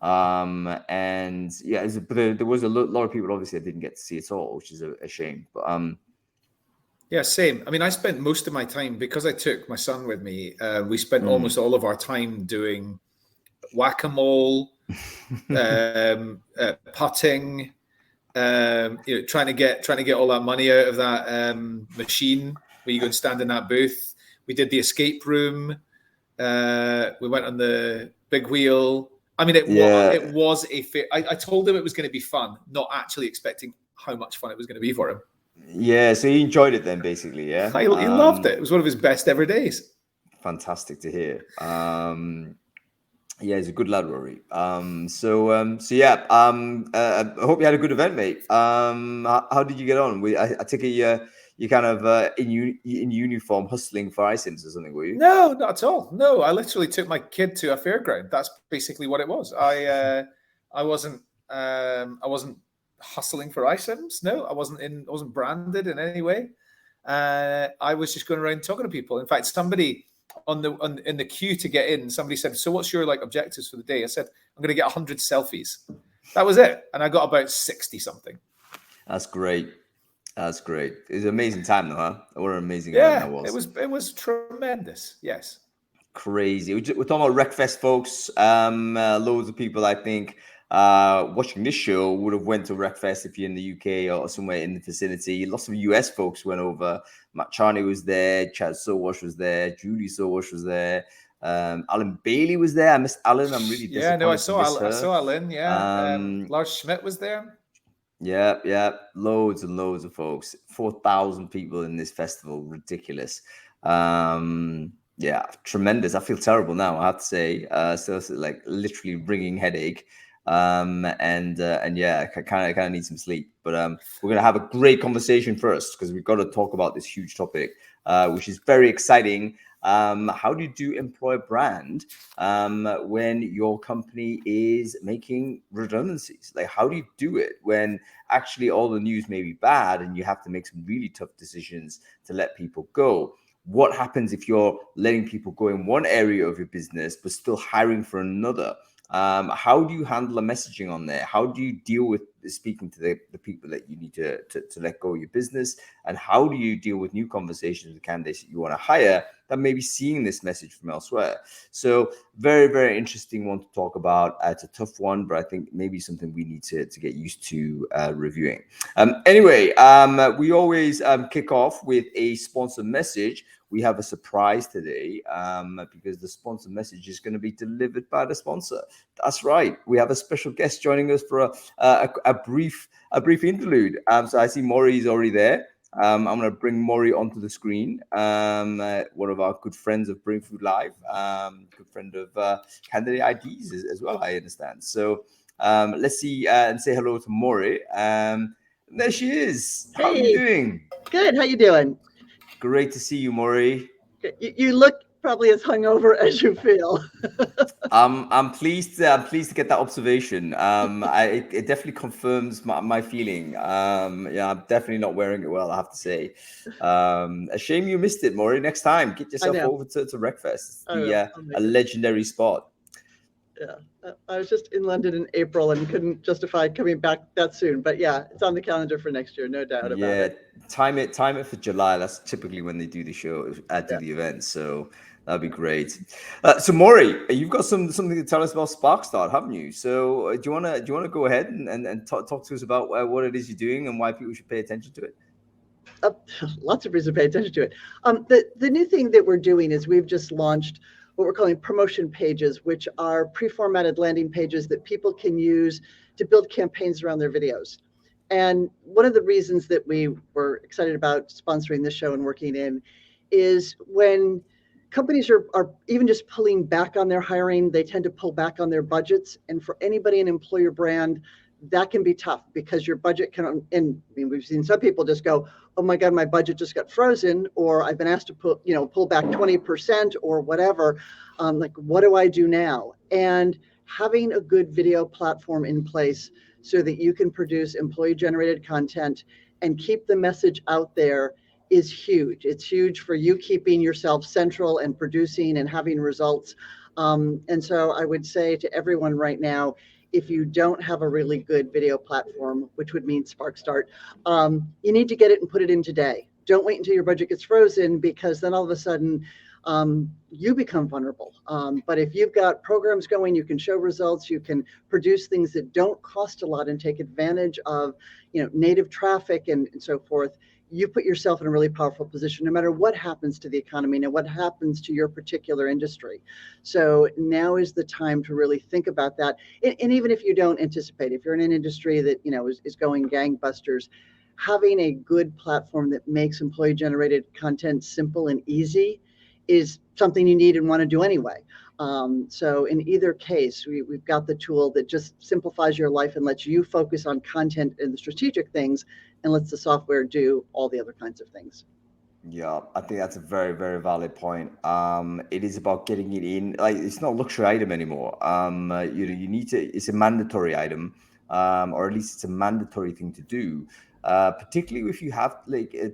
And yeah, but there was a lot of people obviously that didn't get to see it all, which is a shame. But yeah, same. I mean, I spent most of my time, because I took my son with me. We spent Mm. almost all of our time doing whack-a-mole, putting, trying to get all that money out of that machine where you go and stand in that booth. We did the escape room. We went on the big wheel. I mean, it was I told him it was going to be fun, not actually expecting how much fun it was going to be for him. Yeah, so he enjoyed it then, basically. Yeah, he loved it. It was one of his best ever days. Fantastic to hear. Yeah, he's a good lad, Rory. So yeah. I hope you had a good event, mate. How did you get on? I take it you kind of in uniform hustling for iSIMs or something, were you? No, not at all. No, I literally took my kid to a fairground. That's basically what it was. I wasn't hustling for iSIMs. No, I wasn't branded in any way. I was just going around talking to people. In fact, somebody in the queue to get in, somebody said, "So what's your objectives for the day?" I said, "I'm going to get 100 selfies." That was it, and I got about 60 something. That's great. That's great. It was an amazing time, though, huh? What an amazing event that was. It was tremendous. Yes. Crazy. We're talking about Wreckfest, folks. Loads of people, I think, watching this show would have went to Wreckfest if you're in the UK or somewhere in the vicinity. Lots of US folks went over. Matt Charney was there. Chad Sowash was there. Julie Sowash was there. Alan Bailey was there. I missed Alan. I'm really disappointed. Yeah, no, I saw Alan. Yeah, Lars Schmidt was there. Yeah. Loads and loads of folks. 4,000 people in this festival. Ridiculous. Yeah, tremendous. I feel terrible now, I have to say. So like literally ringing headache. And yeah, I kind of need some sleep. But we're gonna have a great conversation first because we've got to talk about this huge topic, which is very exciting. How do you employer brand when your company is making redundancies? Like, how do you do it when actually all the news may be bad and you have to make some really tough decisions to let people go? What happens if you're letting people go in one area of your business but still hiring for another? How do you handle the messaging on there? How do you deal with speaking to the people that you need to let go of your business? And how do you deal with new conversations with candidates that you want to hire that may be seeing this message from elsewhere? So very, very interesting one to talk about. It's a tough one, but I think maybe something we need to get used to reviewing. Anyway, we always kick off with a sponsor message. We have a surprise today because the sponsor message is going to be delivered by the sponsor. That's right. We have a special guest joining us for a brief interlude. So I see Maury is already there. I'm going to bring Maury onto the screen. One of our good friends of Brainfood Live, good friend of Candidate IDs as well, I understand. So let's see and say hello to Maury. There she is. How are you doing? Good. How you doing? Great to see you, Maury. You look probably as hungover as you feel. I'm pleased to get that observation. It definitely confirms my feeling. Yeah, I'm definitely not wearing it well, I have to say. A shame you missed it, Maury. Next time, get yourself over to Wreckfest. It's a legendary spot. Yeah, I was just in London in April and couldn't justify coming back that soon. But yeah, it's on the calendar for next year, no doubt about it. Time it for July. That's typically when they do the show, the event. So that'd be great. So Maury, you've got something to tell us about Sparkstart, haven't you? So do you wanna go ahead and talk to us about what it is you're doing and why people should pay attention to it? Lots of reasons to pay attention to it. The new thing that we're doing is we've just launched what we're calling promotion pages, which are pre-formatted landing pages that people can use to build campaigns around their videos. And one of the reasons that we were excited about sponsoring this show and working in is when companies are even just pulling back on their hiring, they tend to pull back on their budgets. And for anybody in employer brand, that can be tough because your budget can, and I mean, we've seen some people just go, oh my God, my budget just got frozen, or I've been asked to pull back 20% or whatever. Like, what do I do now? And having a good video platform in place so that you can produce employee generated content and keep the message out there is huge. It's huge for you keeping yourself central and producing and having results. And so I would say to everyone right now, if you don't have a really good video platform, which would mean SparkStart, you need to get it and put it in today. Don't wait until your budget gets frozen, because then all of a sudden you become vulnerable. But if you've got programs going, you can show results, you can produce things that don't cost a lot and take advantage of, native traffic and so forth. You put yourself in a really powerful position, no matter what happens to the economy, and what happens to your particular industry. So now is the time to really think about that. And even if you don't anticipate, if you're in an industry that, is going gangbusters, having a good platform that makes employee generated content simple and easy is something you need and want to do anyway. So in either case, we've got the tool that just simplifies your life and lets you focus on content and the strategic things, and lets the software do all the other kinds of things. Yeah, I think that's a very, very valid point. It is about getting it in. Like, it's not a luxury item anymore. You need to. It's a mandatory item, or at least it's a mandatory thing to do. Particularly if you have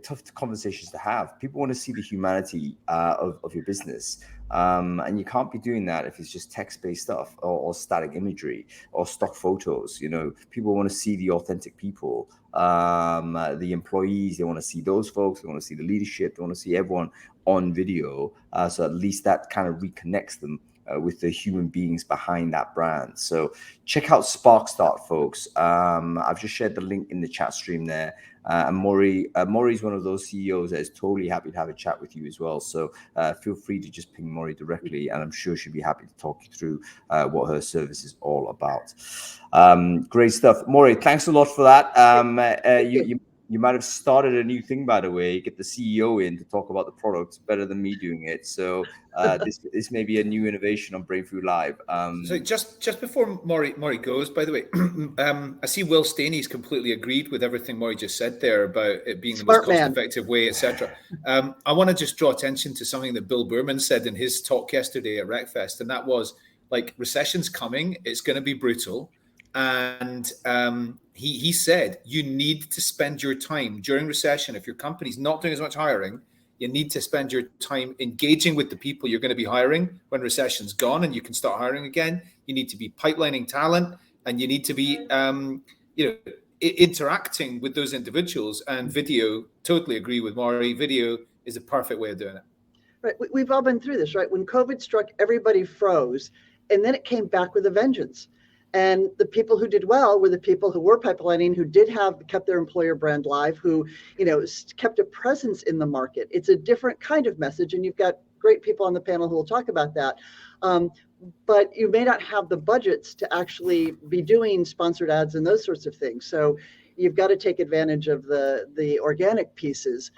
tough conversations to have. People want to see the humanity of your business. And you can't be doing that if it's just text-based stuff or static imagery or stock photos. People want to see the authentic people, the employees. They want to see those folks. They want to see the leadership. They want to see everyone on video. So at least that kind of reconnects them with the human beings behind that brand. So check out SparkStart, folks. I've just shared the link in the chat stream there. And Maury's one of those CEOs that is totally happy to have a chat with you as well. So feel free to just ping Maury directly, and I'm sure she'll be happy to talk you through what her service is all about. Great stuff. Maury, thanks a lot for that. You might have started a new thing, by the way. Get the CEO in to talk about the products better than me doing it. So this may be a new innovation on Brainfood Live. So just before Maury goes, by the way, I see Will Staney's completely agreed with everything Maury just said there about it being the most cost-effective way, etc. I want to just draw attention to something that Bill Berman said in his talk yesterday at RecFest, and that was, recession's coming. It's going to be brutal. And he said, you need to spend your time during recession. If your company's not doing as much hiring, you need to spend your time engaging with the people you're going to be hiring when recession's gone and you can start hiring again. You need to be pipelining talent, and you need to be, interacting with those individuals. And video, totally agree with Maury. Video is the perfect way of doing it. Right. We've all been through this, right? When COVID struck, everybody froze, and then it came back with a vengeance. And the people who did well were the people who were pipelining, who kept their employer brand live, who, kept a presence in the market. It's a different kind of message, and you've got great people on the panel who will talk about that. But you may not have the budgets to actually be doing sponsored ads and those sorts of things. So you've got to take advantage of the organic pieces.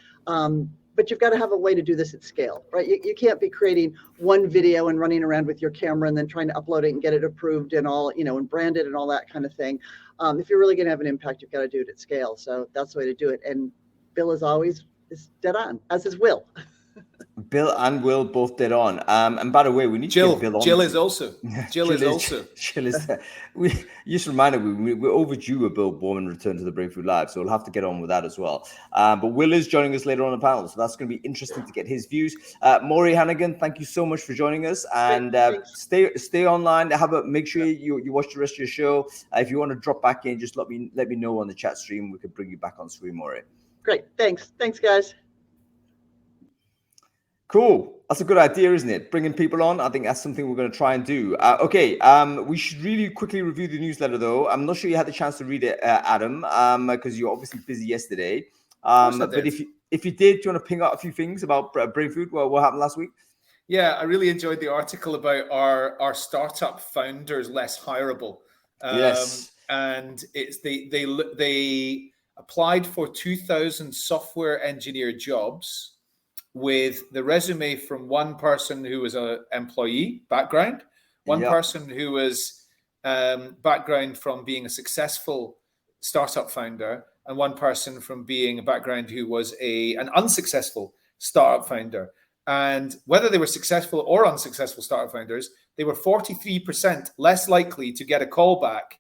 But you've got to have a way to do this at scale, right? You can't be creating one video and running around with your camera and then trying to upload it and get it approved and all, and brand it and all that kind of thing. If you're really going to have an impact, you've got to do it at scale. So that's the way to do it. And Bill, as always, is dead on, as is Will. Bill and Will both dead on. And by the way, we need to get Bill on. Jill is also. Jill is there. We just reminded we're overdue a Bill Bowman return to the Brainfood Live, so we'll have to get on with that as well. But Will is joining us later on the panel, so that's going to be interesting to get his views. Maury Hannigan, thank you so much for joining us, and stay online. Make sure you watch the rest of your show. If you want to drop back in, just let me know on the chat stream. We could bring you back on screen, Maury. Great, thanks, guys. Cool. That's a good idea, isn't it? Bringing people on. I think that's something we're going to try and do. Okay. We should really quickly review the newsletter, though. I'm not sure you had the chance to read it, Adam, because you're obviously busy yesterday. But if you did, do you want to ping out a few things about Brainfood? What happened last week? Yeah, I really enjoyed the article about our startup founders less hireable. Yes. And it's they applied for 2,000 software engineer jobs with the resume from one person who was an employee background, one person who was background from being a successful startup founder, and one person from being a background who was an unsuccessful startup founder. And whether they were successful or unsuccessful startup founders, they were 43% less likely to get a call back.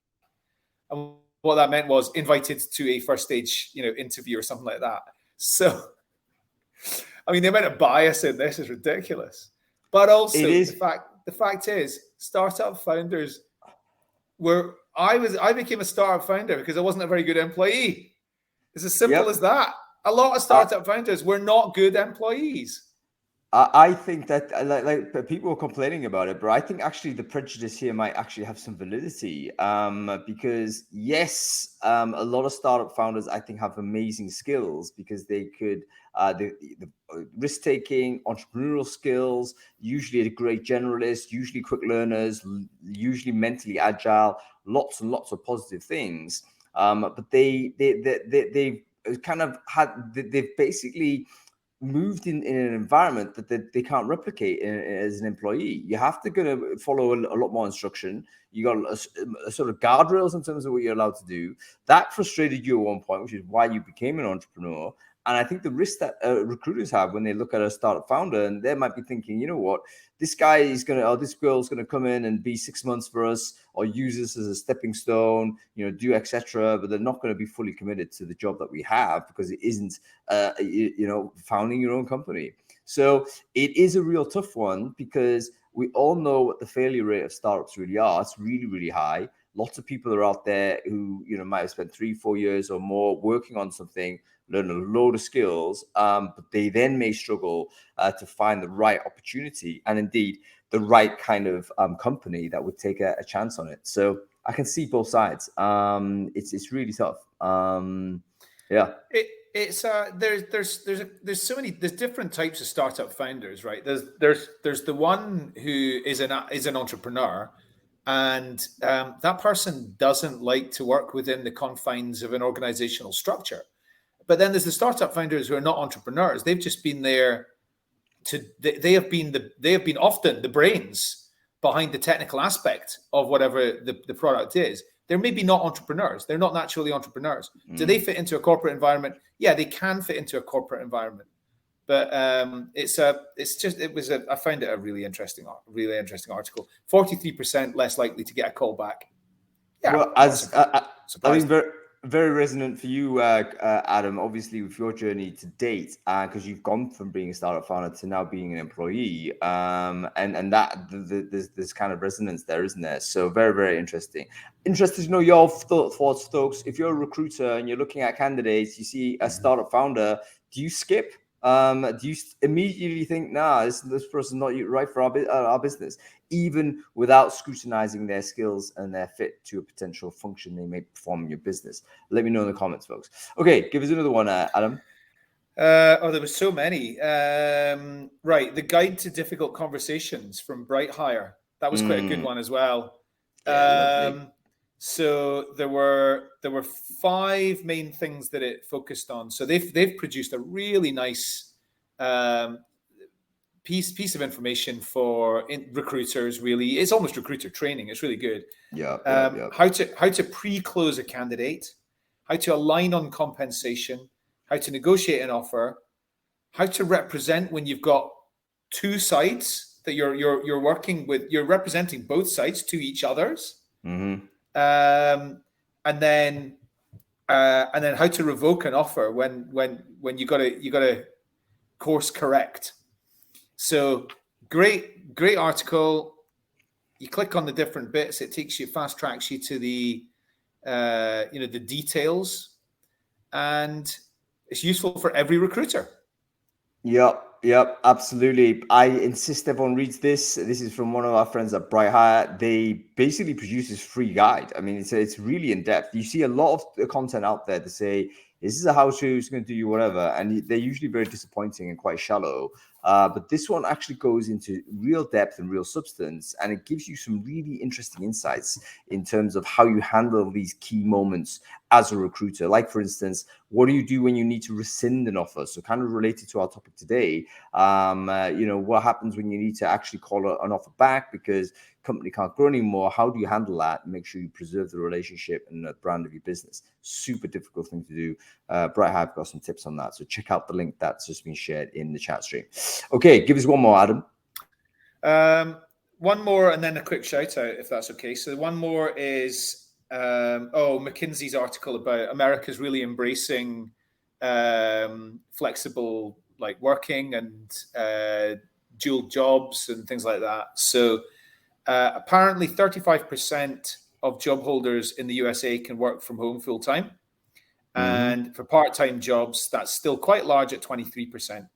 And what that meant was invited to a first stage, interview or something like that. So I mean, the amount of bias in this is ridiculous. But also It is. the fact is, startup founders I became a startup founder because I wasn't a very good employee. It's as simple as that. A lot of startup founders were not good employees. I think that like people are complaining about it, but I think actually the prejudice here might actually have some validity, because yes, a lot of startup founders I think have amazing skills because they could the risk taking, entrepreneurial skills, usually a great generalist, usually quick learners, usually mentally agile, lots and lots of positive things. But they've kind of they've basically moved in an environment that they can't replicate as an employee. You have to follow a lot more instruction. You got a sort of guardrails in terms of what you're allowed to do. That frustrated you at one point, which is why you became an entrepreneur. And I think the risk that recruiters have when they look at a startup founder, and they might be thinking, you know what, this guy is going to, or this girl's going to come in and be 6 months for us, or use this as a stepping stone, do etc. But they're not going to be fully committed to the job that we have because it isn't, founding your own company. So it is a real tough one because we all know what the failure rate of startups really are. It's really, really high. Lots of people are out there who, might have spent 3-4 years or more working on something, learn a load of skills, but they then may struggle to find the right opportunity and indeed the right kind of company that would take a chance on it. So I can see both sides. It's really tough. There's so many, there's different types of startup founders, right? There's the one who is an entrepreneur, and that person doesn't like to work within the confines of an organizational structure. But then there's the startup founders who are not entrepreneurs. They've just been there they have been often the brains behind the technical aspect of whatever the product is. They're maybe not entrepreneurs. They're not naturally entrepreneurs. Do they fit into a corporate environment? Yeah, they can fit into a corporate environment. But I found it a really interesting article. 43% less likely to get a call back. Yeah, well, I mean, very resonant for you, Adam, obviously with your journey to date, because you've gone from being a startup founder to now being an employee, and that there's kind of resonance there, isn't there? So very, very interesting. Interested to know your thoughts, folks. If you're a recruiter and you're looking at candidates, you see a startup founder, do you skip? Do you immediately think, nah, this person's not right for our business, even without scrutinizing their skills and their fit to a potential function they may perform in your business? Let me know in the comments, folks. Okay, give us another one, Adam. There were so many. Right, the Guide to Difficult Conversations from Bright Hire. That was quite a good one as well. Yeah, so there were 5 main things that it focused on. So they've produced a really nice piece of information for recruiters. Really, it's almost recruiter training. It's really good. How to pre-close a candidate, how to align on compensation, how to negotiate an offer, how to represent when you've got 2 sides that you're working with. You're representing both sides to each others. Mm-hmm. And then how to revoke an offer when you got to course correct. So great article. You click on the different bits, it fast tracks you to the the details, and it's useful for every recruiter. Yep, absolutely. I insist everyone reads this. This is from one of our friends at Bright Hire. They basically produce this free guide. I mean, it's really in depth. You see a lot of the content out there to say, this is a how-to, it's going to do you whatever. And they're usually very disappointing and quite shallow. But this one actually goes into real depth and real substance. And it gives you some really interesting insights in terms of how you handle these key moments as a recruiter. Like, for instance, what do you do when you need to rescind an offer? So kind of related to our topic today, what happens when you need to actually call an offer back because company can't grow anymore? How do you handle that and make sure you preserve the relationship and the brand of your business? Super difficult thing to do. Bright Hive got some tips on that. So check out the link that's just been shared in the chat stream. Okay, give us one more, Adam. One more and then a quick shout out, if that's okay. So one more is McKinsey's article about America's really embracing flexible like working and dual jobs and things like that. So apparently 35% of job holders in the USA can work from home full time. And for part-time jobs, that's still quite large at 23%.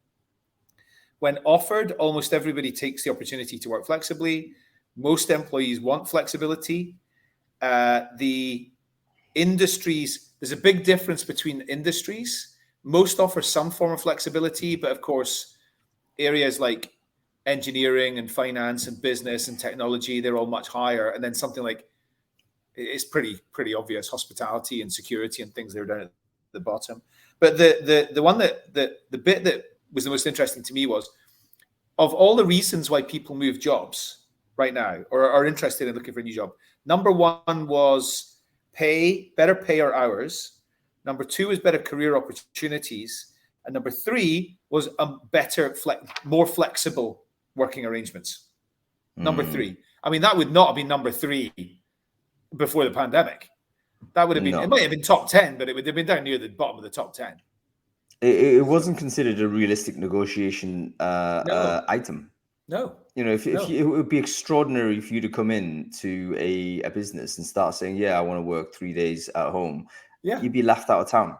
When offered, almost everybody takes the opportunity to work flexibly. Most employees want flexibility. The industries, there's a big difference between industries. Most offer some form of flexibility, but of course, areas like engineering and finance and business and technology, they're all much higher. And then something like, it's pretty obvious, hospitality and security and things, they're down at the bottom. But the one the bit that was the most interesting to me was, of all the reasons why people move jobs right now or are interested in looking for a new job, number one was better pay or hours. Number two is better career opportunities. And number three was more flexible working arrangements. Number three. I mean, that would not have been number three before the pandemic. That would have been, it might have been top 10, but it would have been down near the bottom of the top 10. It wasn't considered a realistic negotiation item. No. You know, if it would be extraordinary for you to come in to a business and start saying, yeah, I want to work 3 days at home. Yeah. You'd be laughed out of town.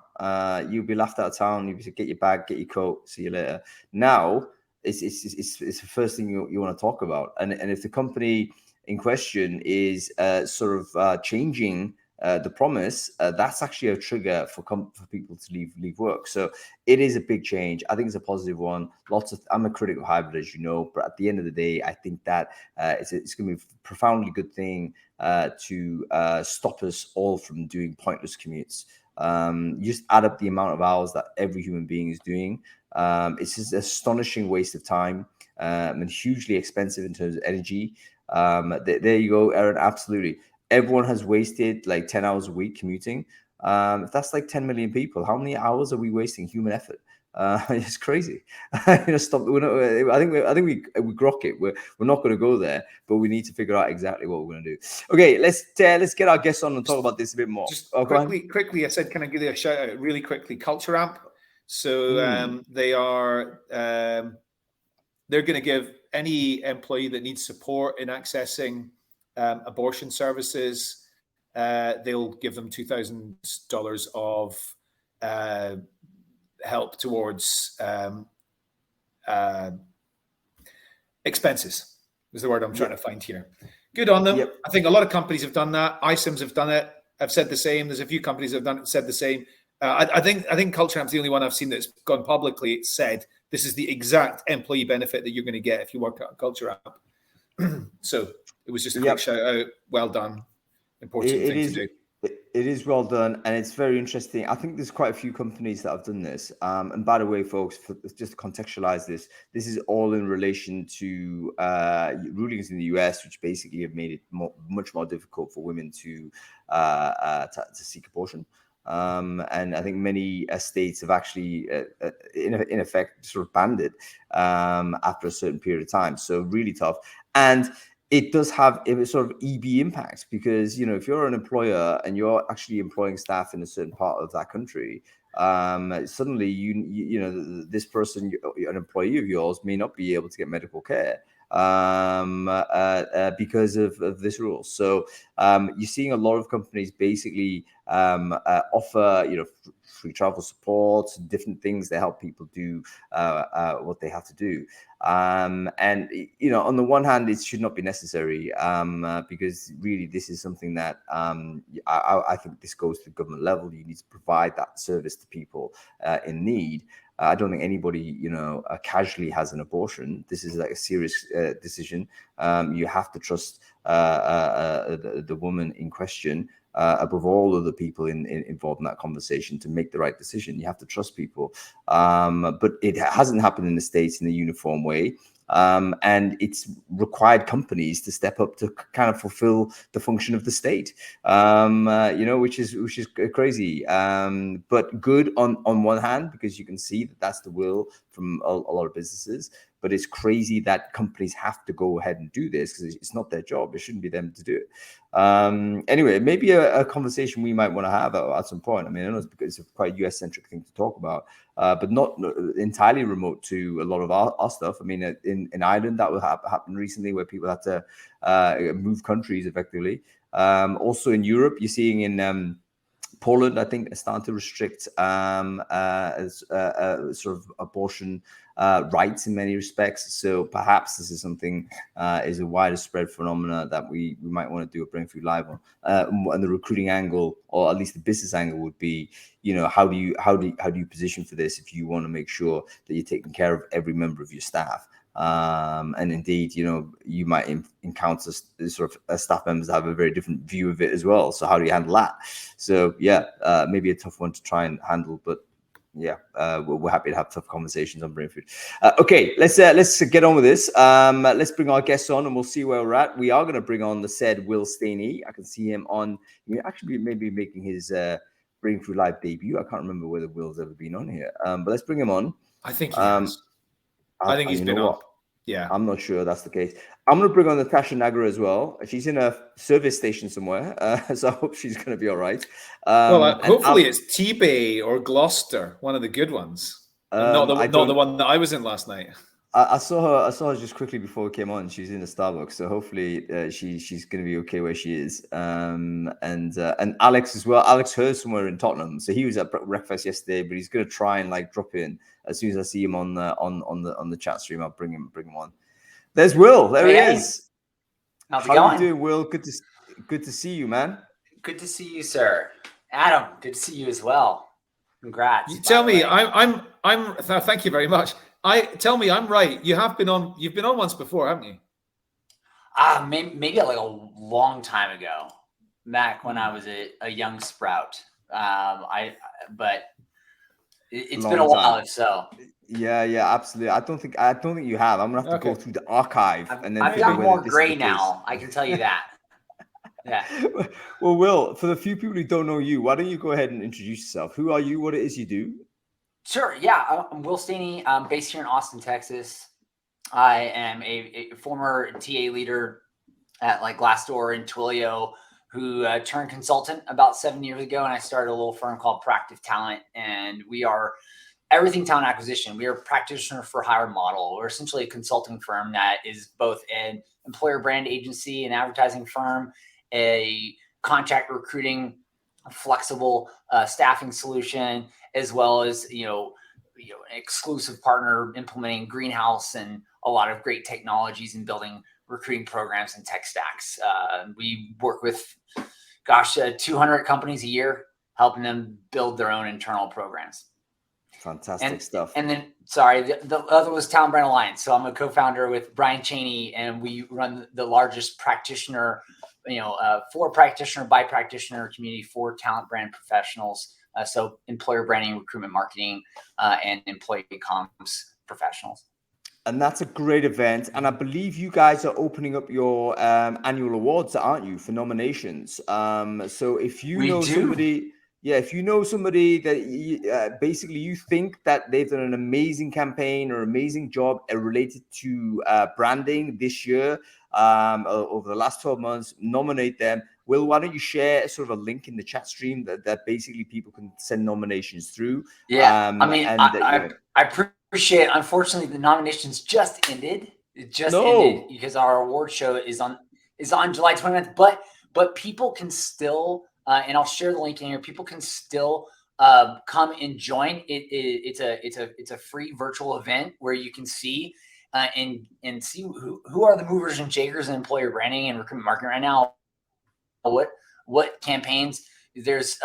You'd be laughed out of town. You'd be, get your bag, get your coat, see you later. Now, it's the first thing you want to talk about. And if the company in question is sort of changing the promise, that's actually a trigger for people to leave work. So it is a big change. I think it's a positive one. I'm a critic of hybrid, as you know, but at the end of the day, I think that it's going to be a profoundly good thing to stop us all from doing pointless commutes. You just add up the amount of hours that every human being is doing. It's just an astonishing waste of time and hugely expensive in terms of energy. There you go, Aaron. Absolutely. Everyone has wasted like 10 hours a week commuting. If that's like 10 million people, how many hours are we wasting human effort? It's crazy. Stop. I think we grok it. We're not going to go there, but we need to figure out exactly what we're going to do. Okay, let's get our guests on and talk about this a bit more. Just quickly, I said, can I give you a shout out really quickly? Culture Amp. So they're going to give any employee that needs support in accessing abortion services, they'll give them $2,000 of help towards expenses, is the word I'm trying to find here. Good on them. Yep. I think a lot of companies have done that. iSIMS have done it. I've said the same. There's a few companies that have said the same. I think Culture Amp's the only one I've seen that's gone publicly said this is the exact employee benefit that you're going to get if you work at Culture Amp. So it was just a quick shout out. Well done. Important thing to do. It is well done, and it's very interesting. I think there's quite a few companies that have done this. And by the way, folks, just to contextualize this is all in relation to rulings in the US, which basically have made it much more difficult for women to seek abortion. And I think many states have actually, in effect, sort of banned it after a certain period of time. So really tough. And it does have a sort of EB impact because, if you're an employer and you're actually employing staff in a certain part of that country, suddenly, this person, an employee of yours, may not be able to get medical care because of this rule. So you're seeing a lot of companies basically offer, free travel support, different things to help people do what they have to do. And, on the one hand, it should not be necessary because really this is something that I think this goes to the government level. You need to provide that service to people in need. I don't think anybody, casually has an abortion. This is like a serious decision. You have to trust the woman in question above all other people involved in that conversation to make the right decision. You have to trust people. But it hasn't happened in the States in a uniform way. And it's required companies to step up to kind of fulfill the function of the state, which is crazy, but good on one hand, because you can see that that's the will from a lot of businesses. but it's crazy that companies have to go ahead and do this because it's not their job. It shouldn't be them to do it. Anyway, maybe a conversation we might want to have at some point. I mean, I know it's a quite US-centric thing to talk about, but not entirely remote to a lot of our stuff. I mean, in Ireland, that happened recently where people had to move countries effectively. Also in Europe, you're seeing in Poland, I think, is starting to restrict sort of abortion rights in many respects. So perhaps this is something is a wider spread phenomena that we might want to do a Brainfood Live on. And the recruiting angle, or at least the business angle, would be, how do you position for this if you want to make sure that you're taking care of every member of your staff. And indeed, you might encounter sort of staff members that have a very different view of it as well. So how do you handle that? So maybe a tough one to try and handle, but we're happy to have tough conversations on Brainfood. Okay, let's get on with this. Let's bring our guests on and we'll see where we're at. We are going to bring on the said Will Staney. I can see him on, actually maybe making his Brainfood Live debut. I can't remember whether Will's ever been on here, but let's bring him on. I think he has. I think he's been on. Yeah, I'm not sure that's the case. I'm going to bring on Natasha Nagra as well. She's in a service station somewhere, so I hope she's going to be all right. Hopefully it's T-Bay or Gloucester, one of the good ones. Not the one that I was in last night. I saw her just quickly before we came on. She's in the Starbucks, so hopefully she's going to be okay where she is. And Alex as well. Alex Hurst somewhere in Tottenham, so he was at breakfast yesterday, but he's going to try and drop in as soon as I see him on the chat stream. I'll bring him on. There's Will. There he is. How's it going? How you doing, Will? Good to see you, man. Good to see you, sir. Adam, good to see you as well. Congrats. You tell me, I'm. Thank you very much. Tell me I'm right. You've been on once before, haven't you? Maybe like a long time ago, back when I was a young sprout. But it's been a while, so. Yeah, absolutely. I don't think you have. I'm gonna have to go through the archive and then. I've got more gray now. I can tell you that. Yeah. Well, Will, for the few people who don't know you, why don't you go ahead and introduce yourself? Who are you? What it is you do? Sure. Yeah, I'm Will Staney. I'm based here in Austin, Texas. I am a former TA leader at Glassdoor and Twilio, who turned consultant about 7 years ago, and I started a little firm called Proactive Talent, and we are everything talent acquisition. We are a practitioner for hire model. We're essentially a consulting firm that is both an employer brand agency, an advertising firm, a contract recruiting, flexible staffing solution, as well as an exclusive partner implementing Greenhouse and a lot of great technologies and building recruiting programs and tech stacks. We work with 200 companies a year, helping them build their own internal programs. Fantastic stuff. And then, sorry, the other was Talent Brand Alliance. So I'm a co-founder with Brian Cheney, and we run the largest practitioner, for practitioner by practitioner community for talent brand professionals. So employer branding, recruitment marketing, and employee comms professionals. And that's a great event. And I believe you guys are opening up your annual awards, aren't you, for nominations? So if you know somebody... Yeah, if you know somebody that basically you think that they've done an amazing campaign or amazing job related to branding this year, over the last 12 months, nominate them. Will, why don't you share sort of a link in the chat stream that basically people can send nominations through? Yeah, I appreciate it. Unfortunately, the nominations just ended. It just ended because our award show is on July 29th. But people can still... and I'll share the link in here. People can still come and join. It's a free virtual event where you can see and see who are the movers and shakers in employer branding and recruitment marketing right now. What campaigns? There's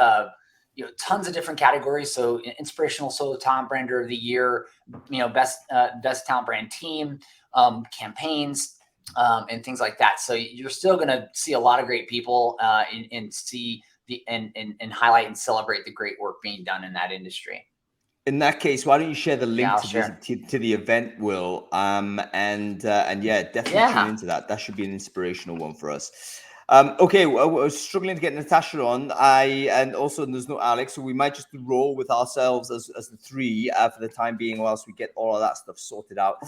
tons of different categories. So inspirational solo talent brander of the year, best talent brand team, campaigns. And things like that. So you're still going to see a lot of great people and see and highlight and celebrate the great work being done in that industry. In that case, why don't you share the link to the event, Will? Definitely tune into that. That should be an inspirational one for us. Okay, we're struggling to get Natasha on. And also there's no Alex, so we might just roll with ourselves as the three for the time being, whilst we get all of that stuff sorted out.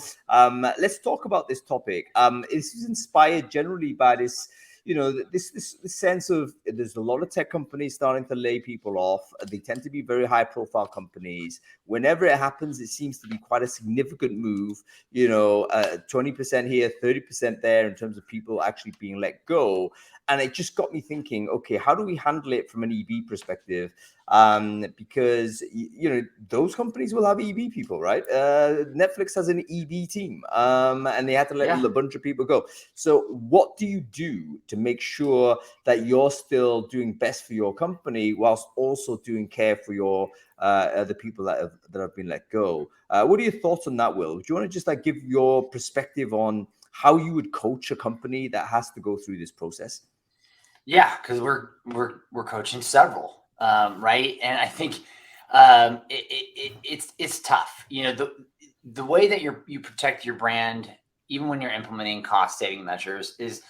Let's talk about this topic. This is inspired generally by this, this sense of there's a lot of tech companies starting to lay people off. They tend to be very high profile companies. Whenever it happens, it seems to be quite a significant move, 20% here, 30% there in terms of people actually being let go. And it just got me thinking, okay, how do we handle it from an EB perspective? Because, those companies will have EB people, right? Netflix has an EB team, and they had to let a bunch of people go. So what do you do to make sure that you're still doing best for your company whilst also doing care for your the people that have been let go? What are your thoughts on that, Will? Do you want to just give your perspective on how you would coach a company that has to go through this process? Yeah, because we're coaching several, right? And I think it's tough. The way that you protect your brand, even when you're implementing cost saving measures, is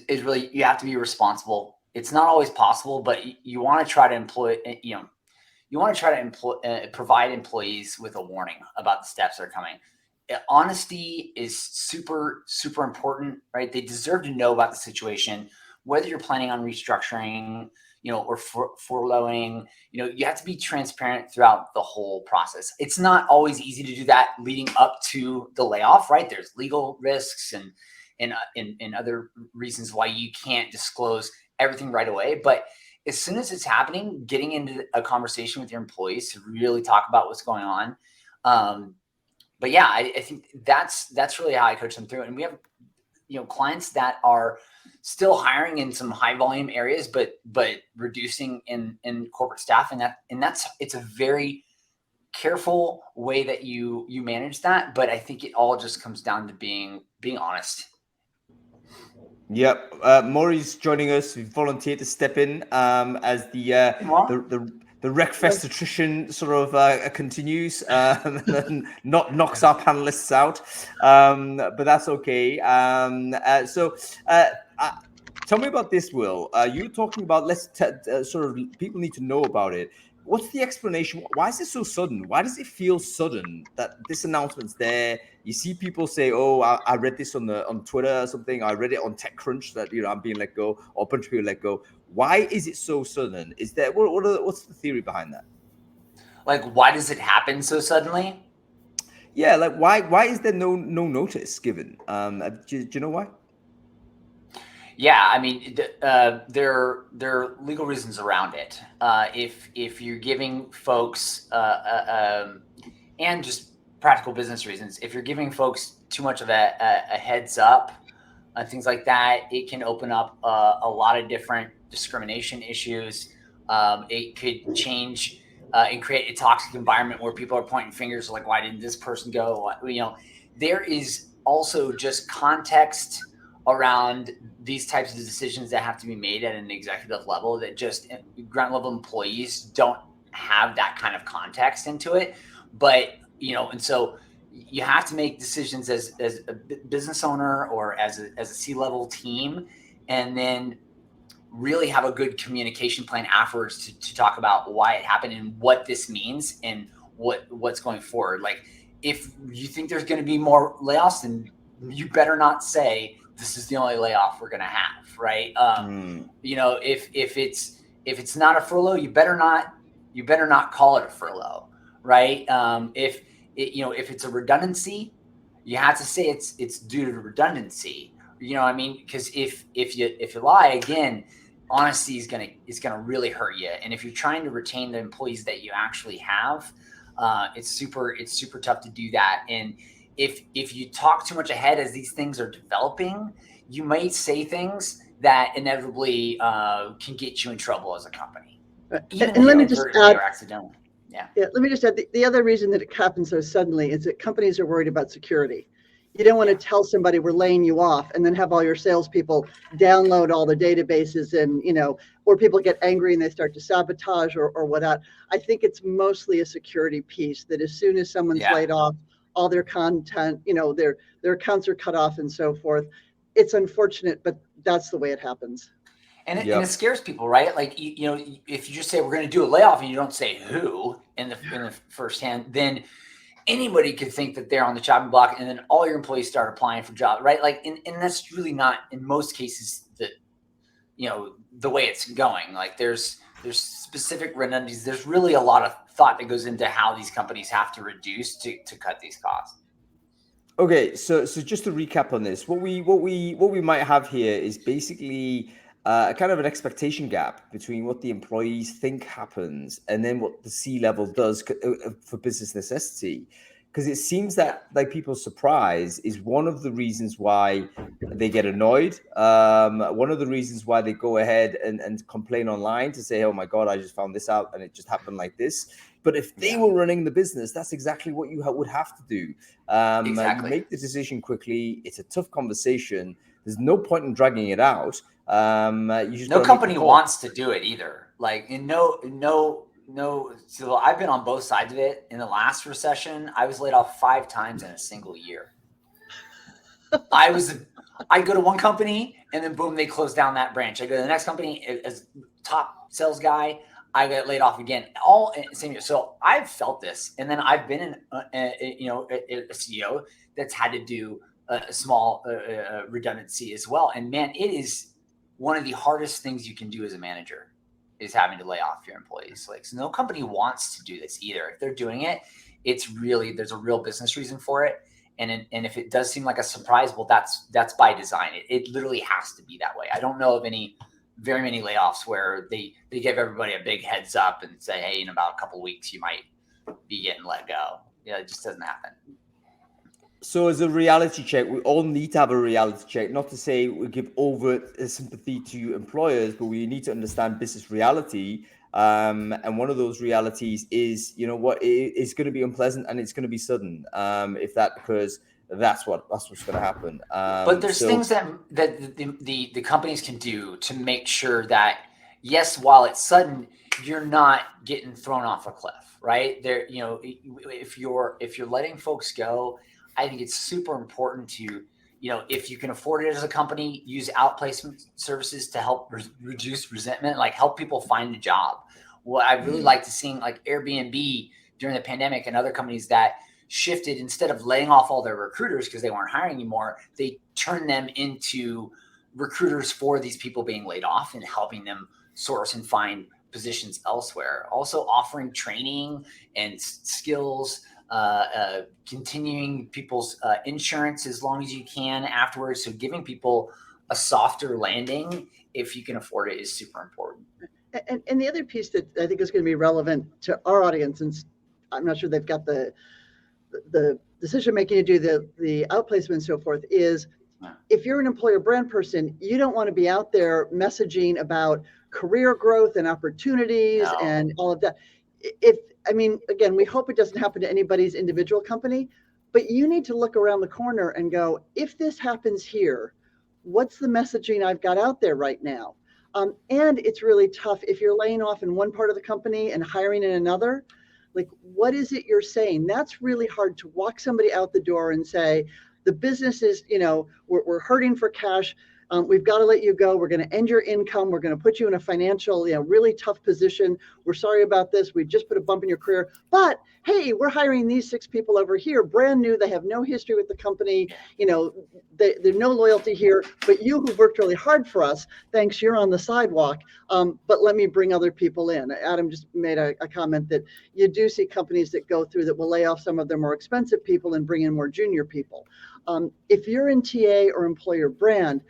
really, you have to be responsible. It's not always possible, but you want to try to provide employees with a warning about the steps that are coming. Honesty is super, super important, right? They deserve to know about the situation, whether you're planning on restructuring, or furloughing. You have to be transparent throughout the whole process. It's not always easy to do that leading up to the layoff, right? There's legal risks and other reasons why you can't disclose everything right away. But as soon as it's happening, getting into a conversation with your employees to really talk about what's going on. But yeah, I think that's really how I coach them through it. And we have, clients that are still hiring in some high volume areas, but reducing in corporate staff. And it's a very careful way that you manage that. But I think it all just comes down to being honest. Yep. Maury's joining us. We volunteered to step in as the Wreckfest attrition sort of continues and then knocks our panelists out. But that's okay. So tell me about this, Will. You were talking about sort of people need to know about it. What's the explanation? Why is it so sudden? Why does it feel sudden that this announcement's there? You see people say, "Oh, I read this on Twitter or something. I read it on TechCrunch that I'm being let go, or a bunch of people let go." Why is it so sudden? Is there what's the theory behind that? Why does it happen so suddenly? Yeah, why is there no notice given? Do you know why? Yeah, I mean, there are legal reasons around it. If you're giving folks and just practical business reasons, if you're giving folks too much of a heads up on things like that, it can open up a lot of different discrimination issues. It could change and create a toxic environment where people are pointing fingers like, why didn't this person go? There is also just context around these types of decisions that have to be made at an executive level that just ground level employees don't have that kind of context into it. But, and so you have to make decisions as a business owner or as a C-level team, and then really have a good communication plan afterwards to talk about why it happened and what this means and what's going forward. If you think there's going to be more layoffs, then you better not say this is the only layoff we're going to have, right? If it's not a furlough, you better not call it a furlough, right? If it's a redundancy, you have to say it's due to redundancy. I mean, because if you lie, again, honesty is gonna really hurt you. And if you're trying to retain the employees that you actually have, it's super tough to do that. And if you talk too much ahead as these things are developing, you might say things that inevitably can get you in trouble as a company. And let me just add, or accidentally. Yeah. Let me just add, the other reason that it happens so suddenly is that companies are worried about security. You don't want to tell somebody we're laying you off and then have all your salespeople download all the databases and, or people get angry and they start to sabotage or whatnot. I think it's mostly a security piece that as soon as someone's laid off, all their content, their accounts are cut off and so forth. It's unfortunate, but that's the way it happens. And it scares people, right? Like, you know, if you just say we're going to do a layoff and you don't say who in the first hand, then anybody could think that they're on the chopping block, and then all your employees start applying for jobs, right? Like, and that's really not, in most cases, the way it's going. Like, there's specific redundancies. There's really a lot of thought that goes into how these companies have to reduce to cut these costs. Okay, so just to recap on this, what we might have here is basically kind of an expectation gap between what the employees think happens and then what the C-level does for business necessity. Because it seems that like people's surprise is one of the reasons why they get annoyed. One of the reasons why they go ahead and complain online to say, oh my God, I just found this out and it just happened like this. But if they were running the business, that's exactly what you would have to do. Exactly. You make the decision quickly. It's a tough conversation. There's no point in dragging it out. You just no company wants to do it either. Like, no. So I've been on both sides of it. In the last recession, I was laid off 5 times in a single year. I go to one company and then boom, they close down that branch. I go to the next company as top sales guy. I get laid off again, all in the same year. So I've felt this, and then I've been a CEO that's had to do a small redundancy as well. And man, it is one of the hardest things you can do as a manager is having to lay off your employees. Like, so no company wants to do this either. If they're doing it, it's really, there's a real business reason for it. And if it does seem like a surprise, well, that's by design. It literally has to be that way. I don't know of very many layoffs where they give everybody a big heads up and say, hey, in about a couple of weeks, you might be getting let go. Yeah, it just doesn't happen. So as a reality check, we all need to have a reality check, not to say we give over sympathy to employers, but we need to understand business reality. And one of those realities is, you know what, it's going to be unpleasant and it's going to be sudden. If that occurs, that's what's going to happen. But there's things that the companies can do to make sure that, yes, while it's sudden, you're not getting thrown off a cliff, right? There, you know, if you're letting folks go, I think it's super important to, you know, if you can afford it as a company, use outplacement services to help reduce resentment, like help people find a job. What I really like to see, like Airbnb during the pandemic and other companies that shifted, instead of laying off all their recruiters because they weren't hiring anymore, they turned them into recruiters for these people being laid off and helping them source and find positions elsewhere. Also offering training and skills, continuing people's insurance as long as you can afterwards. So giving people a softer landing, if you can afford it, is super important. And the other piece that I think is going to be relevant to our audience, and I'm not sure they've got the decision making to do the outplacement and so forth, is if you're an employer brand person, you don't want to be out there messaging about career growth and opportunities and all of that. Again, we hope it doesn't happen to anybody's individual company, but you need to look around the corner and go, if this happens here, what's the messaging I've got out there right now? And it's really tough if you're laying off in one part of the company and hiring in another. Like, what is it you're saying? That's really hard to walk somebody out the door and say, the business is, you know, we're hurting for cash. We've got to let you go. We're going to end your income. We're going to put you in a financial, really tough position. We're sorry about this. We just put a bump in your career. But hey, we're hiring these 6 people over here, brand new. They have no history with the company. There's no loyalty here. But you who've worked really hard for us, thanks, you're on the sidewalk. But let me bring other people in. Adam just made a comment that you do see companies that go through that will lay off some of their more expensive people and bring in more junior people. If you're in TA or employer brand,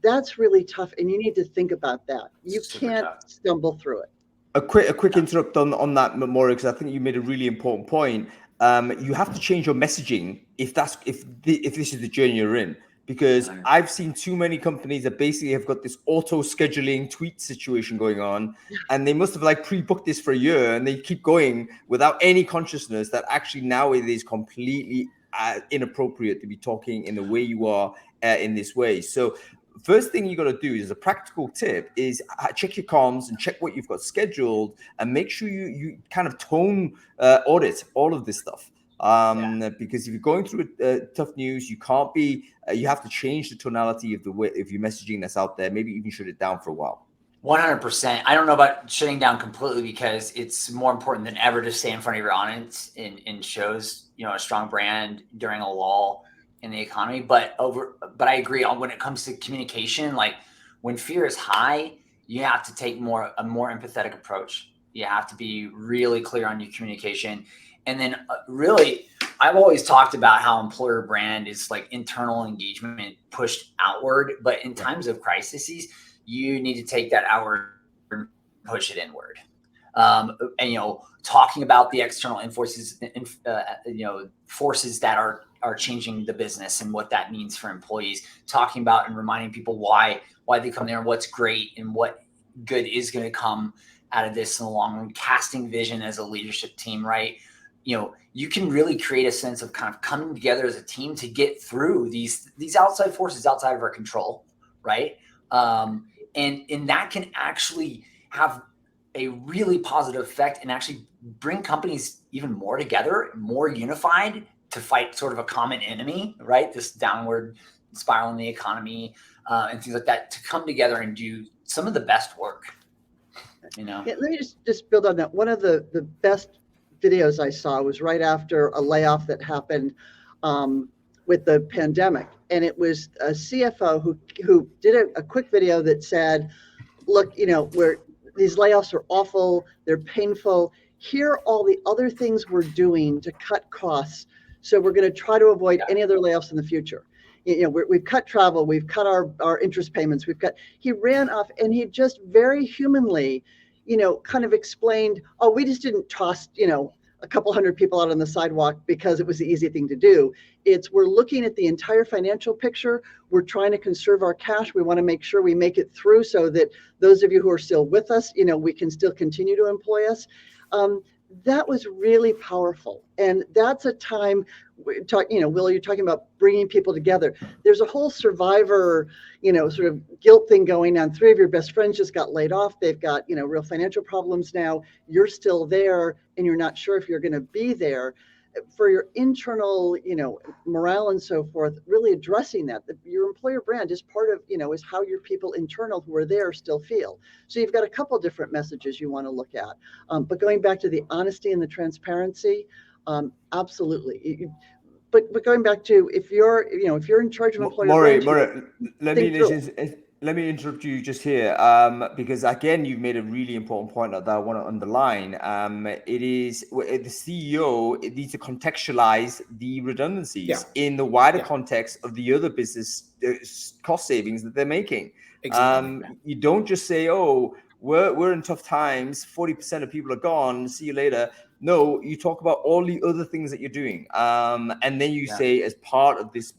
that's really tough, and you need to think about that. You can't stumble through it. A quick interrupt on that, Maura, because I think you made a really important point. You have to change your messaging if this is the journey you're in, because I've seen too many companies that basically have got this auto scheduling tweet situation going on, and they must have pre-booked this for a year, and they keep going without any consciousness that actually now it is completely inappropriate to be talking in the way you are in this way. So first thing you got to do is a practical tip is check your comms and check what you've got scheduled and make sure you kind of tone audit all of this stuff. Because if you're going through tough news, you can't be, you have to change the tonality of the way, if your messaging that's out there, maybe even shut it down for a while. 100%. I don't know about shutting down completely, because it's more important than ever to stay in front of your audience and shows, a strong brand during a lull in the economy. But I agree on when it comes to communication, like when fear is high, you have to take a more empathetic approach. You have to be really clear on your communication. And then really, I've always talked about how employer brand is like internal engagement pushed outward, but in times of crises, you need to take that outward and push it inward. And talking about the external forces that are changing the business and what that means for employees. Talking about and reminding people why they come there and what's great and what good is going to come out of this in the long run. Casting vision as a leadership team, right? You can really create a sense of kind of coming together as a team to get through these outside forces outside of our control, right? And that can actually have a really positive effect and actually bring companies even more together, more unified to fight sort of a common enemy, right? This downward spiral in the economy and things like that, to come together and do some of the best work, Yeah, let me just build on that. One of the best videos I saw was right after a layoff that happened with the pandemic. And it was a CFO who did a quick video that said, look, these layoffs are awful, they're painful. Here are all the other things we're doing to cut costs. So we're going to try to avoid any other layoffs in the future. We've cut travel, we've cut our interest payments, he ran off, and he just very humanly, kind of explained, oh, we just didn't toss, a couple hundred people out on the sidewalk because it was the easy thing to do. We're looking at the entire financial picture. We're trying to conserve our cash. We want to make sure we make it through so that those of you who are still with us, we can still continue to employ us. That was really powerful. And that's a time, Will, you're talking about bringing people together. There's a whole survivor, sort of guilt thing going on. 3 of your best friends just got laid off. They've got, real financial problems now. You're still there and you're not sure if you're going to be there. For your internal, morale and so forth, really addressing that your employer brand is part of, is how your people internal who are there still feel. So you've got a couple different messages you want to look at. But going back to the honesty and the transparency, absolutely. But going back to if you're in charge of employer brand, let me interrupt you just here, because again, you've made a really important point that I want to underline. It is the CEO, it needs to contextualize the redundancies in the wider context of the other business cost savings that they're making. Exactly. You don't just say, oh, we're in tough times, 40% of people are gone, see you later. No, you talk about all the other things that you're doing. And then you say, as part of this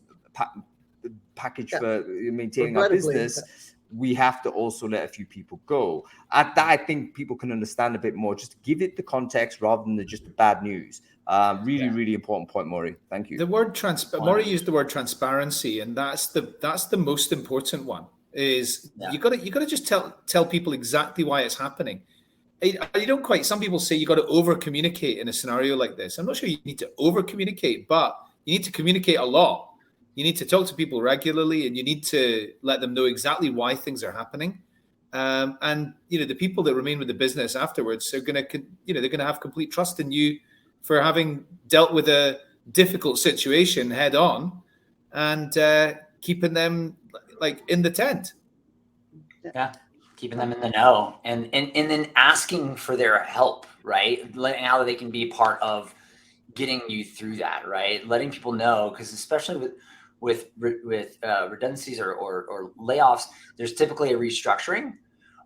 package for maintaining our business, we have to also let a few people go. That I think people can understand a bit more. Just give it the context rather than just the bad news. Really important point, Maury. Thank you. The word Maury used the word transparency, and that's the most important one. Is you got to just tell people exactly why it's happening. You don't quite. Some people say you got to over communicate in a scenario like this. I'm not sure you need to over communicate, but you need to communicate a lot. You need to talk to people regularly, and you need to let them know exactly why things are happening. And the people that remain with the business afterwards are they're going to have complete trust in you for having dealt with a difficult situation head on and keeping them like in the tent. Yeah, keeping them in the know, and then asking for their help, right? How they can be part of getting you through that, right? Letting people know, because especially with redundancies or layoffs, there's typically a restructuring,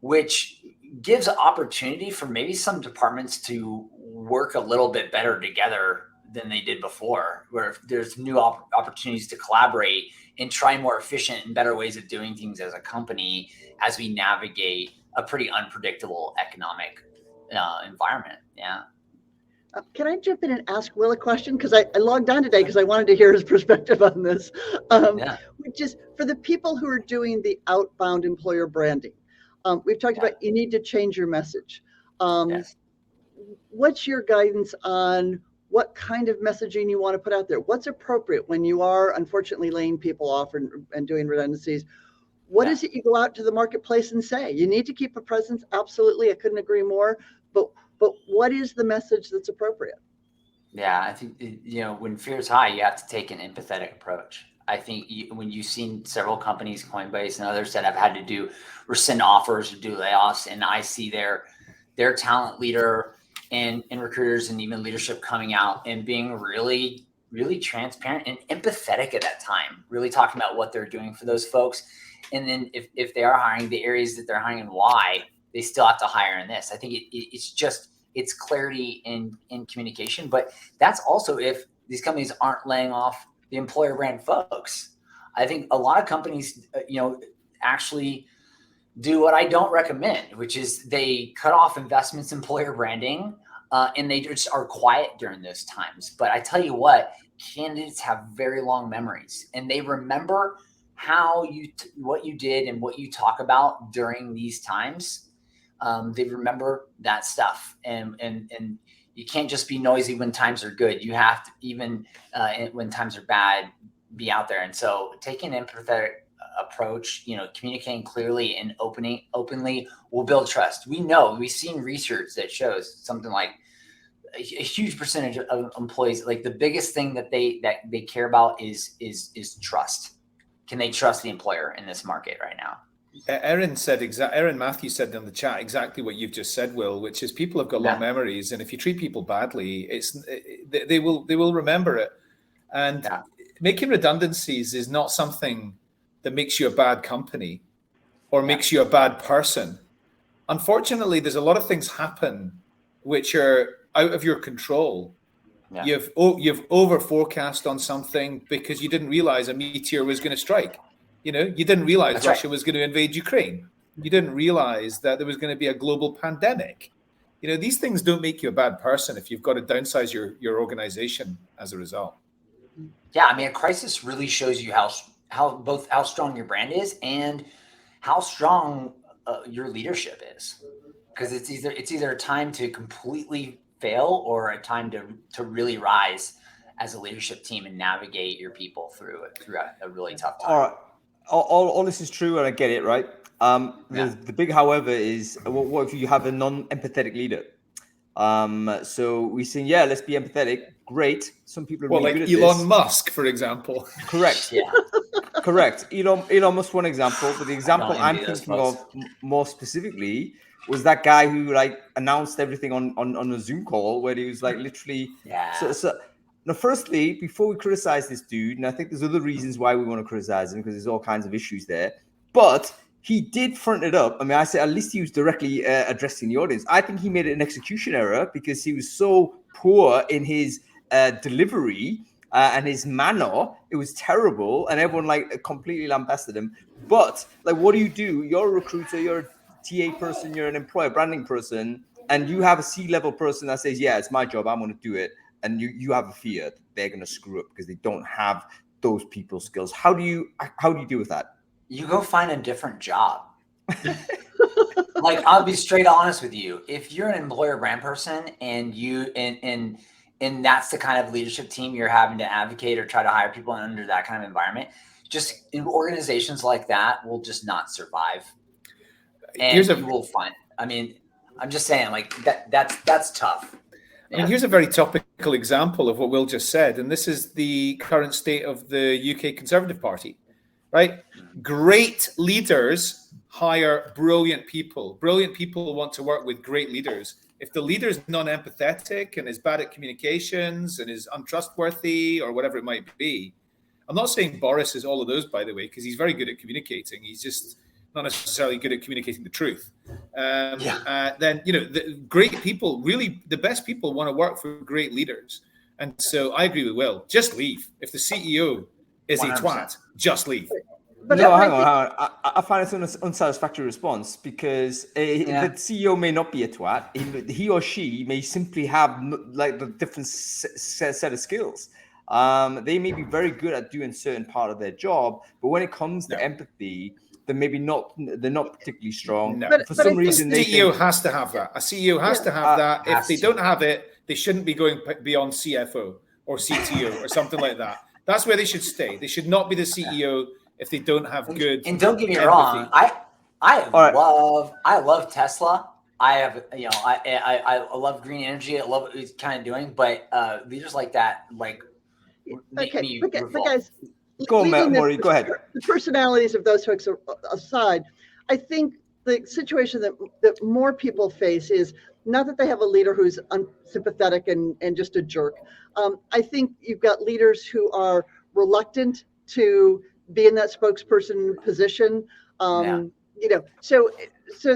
which gives opportunity for maybe some departments to work a little bit better together than they did before, where there's new opportunities to collaborate and try more efficient and better ways of doing things as a company as we navigate a pretty unpredictable economic environment. Yeah. Can I jump in and ask Will a question? Because I logged on today because I wanted to hear his perspective on this. Which is for the people who are doing the outbound employer branding. We've talked about you need to change your message. What's your guidance on what kind of messaging you want to put out there, what's appropriate when you are unfortunately laying people off and doing redundancies. What is it you go out to the marketplace and say? You need to keep a presence. Absolutely. I couldn't agree more. But what is the message that's appropriate? Yeah, I think, when fear is high, you have to take an empathetic approach. I think when you've seen several companies, Coinbase and others, that have had to rescind offers or do layoffs, and I see their talent leader and recruiters and even leadership coming out and being really, really transparent and empathetic at that time, really talking about what they're doing for those folks. And then if they are hiring, the areas that they're hiring and why they still have to hire in this. I think it's clarity in communication, but that's also if these companies aren't laying off the employer brand folks. I think a lot of companies, actually do what I don't recommend, which is they cut off investments in employer branding, and they just are quiet during those times. But I tell you what, candidates have very long memories, and they remember what you did and what you talk about during these times. They remember that stuff, and you can't just be noisy when times are good. You have to, even when times are bad, be out there. And so taking an empathetic approach, communicating clearly and openly will build trust. We've seen research that shows something like a huge percentage of employees, like the biggest thing that they care about is trust. Can they trust the employer in this market right now? Erin Matthews said in the chat exactly what you've just said, Will, which is people have got long memories, and if you treat people badly, they will remember it. And making redundancies is not something that makes you a bad company or makes you a bad person. Unfortunately, there's a lot of things happen which are out of your control. Yeah. You've over forecast on something because you didn't realize a meteor was going to strike. You didn't realize Russia was going to invade Ukraine. You didn't realize that there was going to be a global pandemic. These things don't make you a bad person if you've got to downsize your organization as a result. Yeah, I mean, a crisis really shows you how strong your brand is and how strong your leadership is, because it's either a time to completely fail or a time to really rise as a leadership team and navigate your people through a really tough time. All right. All this is true, and I get it, right? The big however is, what if you have a non-empathetic leader? So we saying, let's be empathetic. Great. Some people are really good at Elon this. Musk, for example. Correct. Yeah. Correct. Elon Musk, one example, but the example I'm thinking of more specifically was that guy who announced everything on a Zoom call where he was literally. Yeah. So now, firstly, before we criticize this dude, and I think there's other reasons why we want to criticize him because there's all kinds of issues there, but he did front it up. I mean, I say at least he was directly addressing the audience. I think he made an execution error because he was so poor in his delivery and his manner. It was terrible, and everyone completely lambasted him. But what do? You're a recruiter, you're a TA person, you're an employer branding person, and you have a C-level person that says, "Yeah, it's my job, I'm going to do it." And you have a fear that they're going to screw up because they don't have those people skills. How do you deal with that? You go find a different job. I'll be straight honest with you. If you're an employer brand person and and that's the kind of leadership team you're having to advocate or try to hire people under that kind of environment, just in organizations like that will just not survive. And you will find. I mean, I'm just saying, that's tough. I mean, here's a very topical example of what Will just said, and this is the current state of the UK Conservative Party, right? Great leaders hire brilliant people. Brilliant people want to work with great leaders. If the leader is non-empathetic and is bad at communications and is untrustworthy or whatever it might be, I'm not saying Boris is all of those, by the way, because he's very good at communicating. He's just not necessarily good at communicating the truth. Then, the great people, really, the best people want to work for great leaders. And so I agree with Will. Just leave. If the CEO is 100%. A twat, just leave. But no, hang on. I find it's an unsatisfactory response because the CEO may not be a twat. He or she may simply have the different set of skills. They may be very good at doing certain part of their job, but when it comes to empathy, they're not particularly strong. No. But for some reason, a CEO has to have that. A CEO has to have that. If they don't have it, they shouldn't be going beyond CFO or CTO or something like that. That's where they should stay. They should not be the CEO if they don't have good. And don't get me empathy. wrong, I love Tesla. I have, I love green energy. I love what it's kind of doing, but leaders like that, like, make me but guys, go on, Maury, go ahead. The personalities of those folks aside, I think the situation that more people face is not that they have a leader who's unsympathetic and just a jerk. I think you've got leaders who are reluctant to be in that spokesperson position. So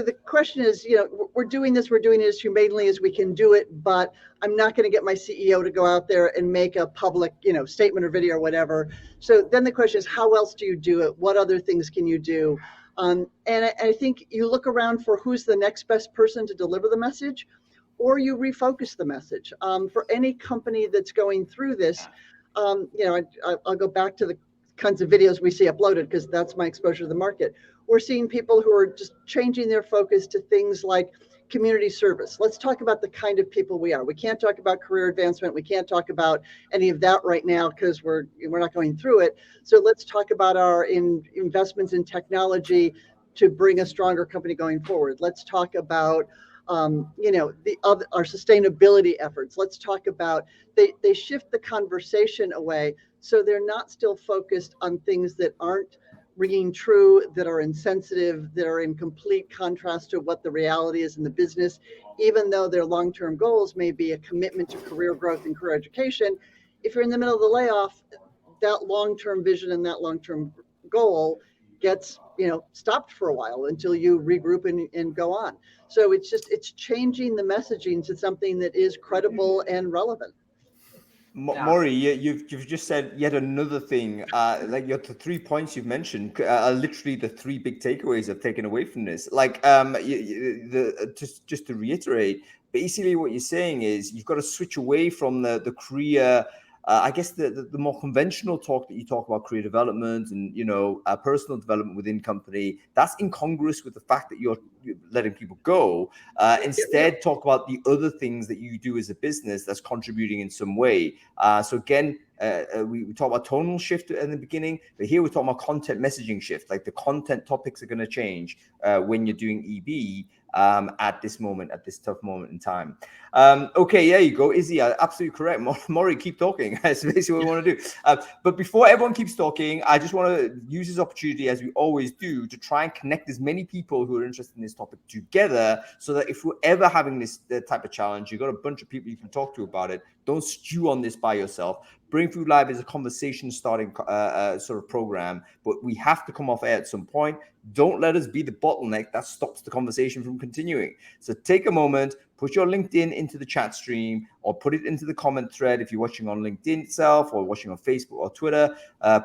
the question is, we're doing this as humanely as we can do it, but I'm not going to get my CEO to go out there and make a public, statement or video or whatever. So then the question is, how else do you do it? What other things can you do? And I think you look around for who's the next best person to deliver the message, or you refocus the message. For any company that's going through this, I'll go back to the kinds of videos we see uploaded because that's my exposure to the market. We're seeing people who are just changing their focus to things like community service. Let's talk about the kind of people we are. We can't talk about career advancement. We can't talk about any of that right now because we're not going through it. So let's talk about our investments in technology to bring a stronger company going forward. Let's talk about our sustainability efforts. Let's talk about they shift the conversation away so they're not still focused on things that aren't ringing true, that are insensitive, that are in complete contrast to what the reality is in the business, even though their long-term goals may be a commitment to career growth and career education. If you're in the middle of the layoff, that long-term vision and that long-term goal gets stopped for a while until you regroup and go on. So it's changing the messaging to something that is credible and relevant. Maury, you've just said yet another thing. Like the 3 points you've mentioned are literally the 3 big takeaways I've taken away from this. Like, just to reiterate, basically what you're saying is you've got to switch away from the career. I guess the more conventional talk that you talk about career development and personal development within company, that's incongruous with the fact that you're letting people go. Instead, talk about the other things that you do as a business that's contributing in some way. So again, we talk about tonal shift in the beginning, but here we're talking about content messaging shift. Like the content topics are going to change when you're doing EB. At this tough moment in time. Okay, there you go, Izzy. Absolutely correct. Maury, keep talking. That's basically what we want to do. But before everyone keeps talking, I just want to use this opportunity, as we always do, to try and connect as many people who are interested in this topic together, so that if we're ever having this type of challenge, you've got a bunch of people you can talk to about it. Don't stew on this by yourself. Brainfood Live is a conversation starting sort of program, but we have to come off air at some point. Don't let us be the bottleneck that stops the conversation from continuing. So take a moment, put your LinkedIn into the chat stream, or put it into the comment thread if you're watching on LinkedIn itself or watching on Facebook or Twitter.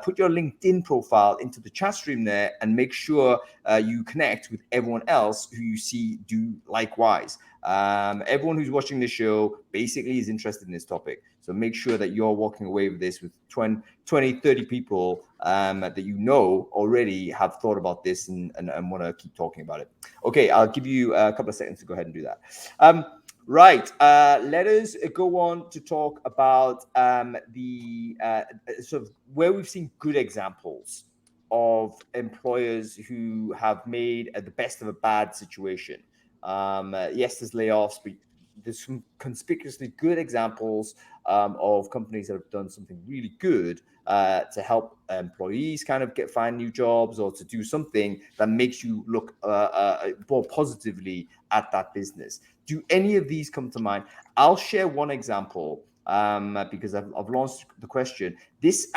Put your LinkedIn profile into the chat stream there and make sure you connect with everyone else who you see do likewise. Everyone who's watching this show basically is interested in this topic. So make sure that you're walking away with this with 20, 30 people that already have thought about this and want to keep talking about it. Okay, I'll give you a couple of seconds to go ahead and do that. Right, let us go on to talk about the sort of where we've seen good examples of employers who have made the best of a bad situation. Yes, there's layoffs, but there's some conspicuously good examples of companies that have done something really good to help employees kind of find new jobs, or to do something that makes you look more positively at that business. Do any of these come to mind? I'll share one example because I've launched the question. This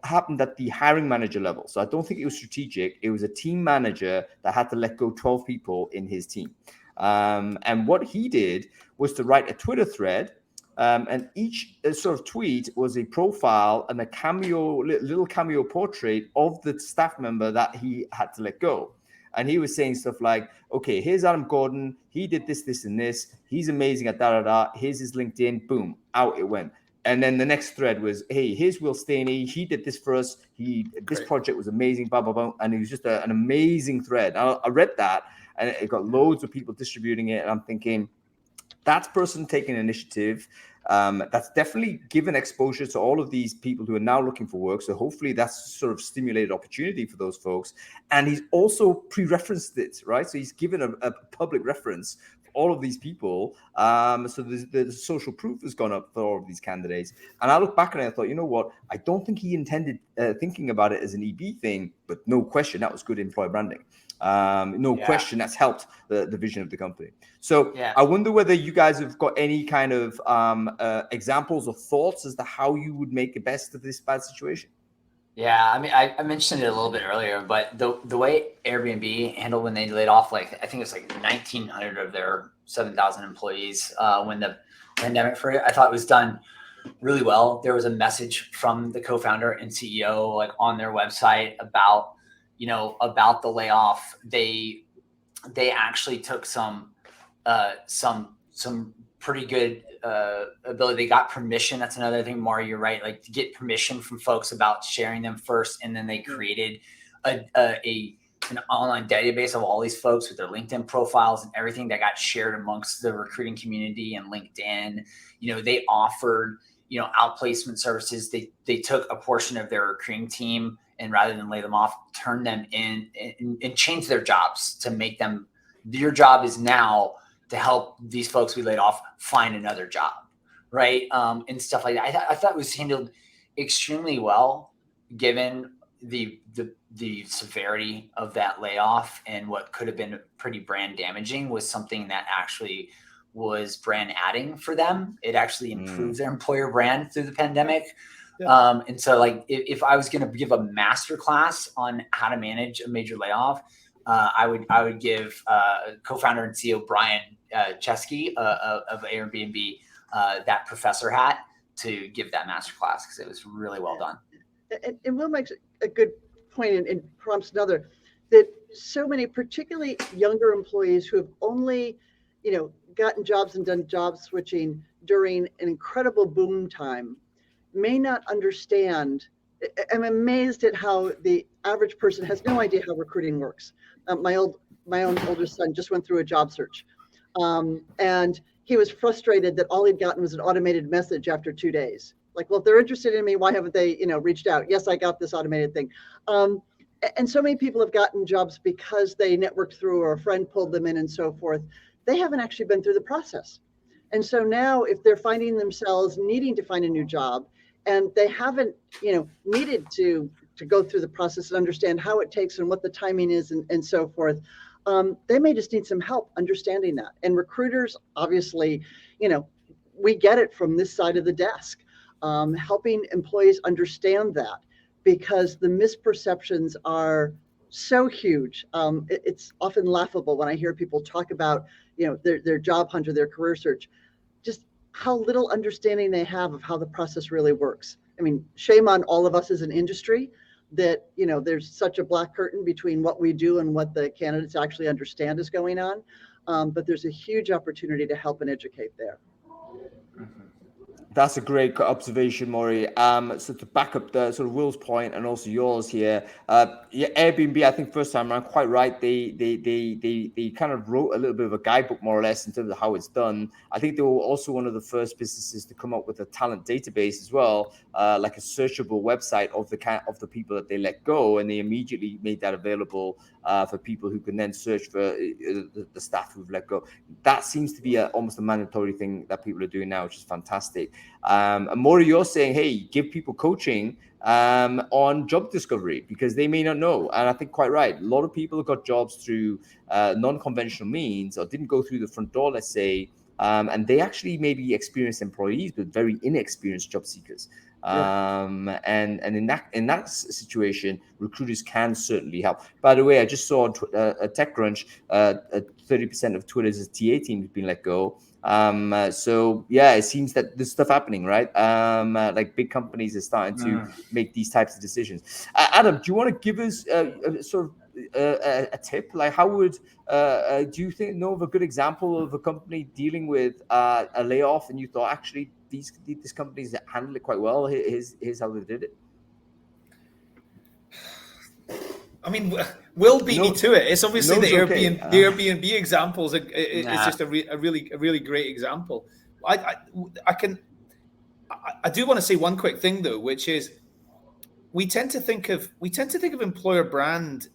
happened at the hiring manager level. So I don't think it was strategic. It was a team manager that had to let go 12 people in his team. And what he did was to write a Twitter thread, and each sort of tweet was a profile and a little cameo portrait of the staff member that he had to let go. And he was saying stuff like, okay, here's Adam Gordon. He did this, this, and this. He's amazing at da-da-da. Here's his LinkedIn. Boom, out it went. And then the next thread was, hey, here's Will Staney. He did this for us. This project was amazing, blah, blah, blah. And it was just an amazing thread. I read that, and it got loads of people distributing it. And I'm thinking, that person taking initiative, that's definitely given exposure to all of these people who are now looking for work. So hopefully that's sort of stimulated opportunity for those folks. And he's also pre-referenced it, right? So he's given a public reference all of these people. So the social proof has gone up for all of these candidates. And I look back and I thought, you know what? I don't think he intended thinking about it as an EB thing, but no question, that was good employer branding. No question, that's helped the vision of the company. So I wonder whether you guys have got any kind of examples or thoughts as to how you would make the best of this bad situation. Yeah, I mean, I mentioned it a little bit earlier, but the way Airbnb handled when they laid off, like, I think it's like 1,900 of their 7,000 employees when the pandemic for it, I thought it was done really well. There was a message from the co-founder and CEO, like, on their website about the layoff. They actually took some pretty good ability. They got permission. That's another thing, Maury, you're right. Like, to get permission from folks about sharing them first. And then they created an online database of all these folks with their LinkedIn profiles and everything that got shared amongst the recruiting community and LinkedIn. They offered, outplacement services. They took a portion of their recruiting team, and rather than lay them off, turn them in and change their jobs to make them, your job is now to help these folks we laid off find another job, right? And stuff like that. I thought it was handled extremely well, given the severity of that layoff, and what could have been pretty brand damaging was something that actually was brand adding for them. It actually improved their employer brand through the pandemic. Yeah. And so, like, if I was going to give a master class on how to manage a major layoff, I would give co-founder and CEO Brian Chesky of Airbnb that professor hat to give that master class, because it was really well done. And Will makes a good point and prompts another, that so many, particularly younger employees who have only, gotten jobs and done job switching during an incredible boom time, may not understand. I'm amazed at how the average person has no idea how recruiting works. My own oldest son just went through a job search, and he was frustrated that all he'd gotten was an automated message after 2 days. Like, well, if they're interested in me, why haven't they, reached out? Yes, I got this automated thing. And so many people have gotten jobs because they networked through, or a friend pulled them in and so forth. They haven't actually been through the process. And so now, if they're finding themselves needing to find a new job, and they haven't, needed to go through the process and understand how it takes and what the timing is and so forth, they may just need some help understanding that. And recruiters, obviously, we get it from this side of the desk, helping employees understand that, because the misperceptions are so huge. It's often laughable when I hear people talk about, their job hunt or their career search, just how little understanding they have of how the process really works. I mean, shame on all of us as an industry that, there's such a black curtain between what we do and what the candidates actually understand is going on. But there's a huge opportunity to help and educate there. That's a great observation, Maury. So to back up the sort of Will's point and also yours here, Airbnb, I think first time around, quite right. They kind of wrote a little bit of a guidebook, more or less, in terms of how it's done. I think they were also one of the first businesses to come up with a talent database as well, like a searchable website of the people that they let go, and they immediately made that available for people who can then search for the staff who've let go. That seems to be almost a mandatory thing that people are doing now, which is fantastic. And Maury, you're saying, hey, give people coaching on job discovery, because they may not know. And I think quite right. A lot of people have got jobs through non-conventional means, or didn't go through the front door, let's say, and they actually may be experienced employees, but very inexperienced job seekers. And in that situation, recruiters can certainly help. By the way, I just saw a TechCrunch, 30% of Twitter's TA team has been let go. So yeah, it seems that there's stuff happening, right? Like big companies are starting to make these types of decisions. Adam, do you want to give us sort of a tip? Like, how would do you know of a good example of a company dealing with a layoff, and you thought, actually, these companies that handle it quite well. Here's how they did it. I mean, Will beat me to it. It's obviously the Airbnb examples. It's just a really great example. I do want to say one quick thing though, which is we tend to think of employer branding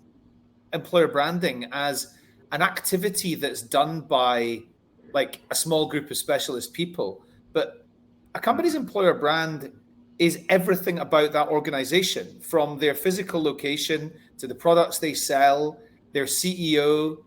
as an activity that's done by like a small group of specialist people, but a company's employer brand is everything about that organization, from their physical location to the products they sell, their CEO,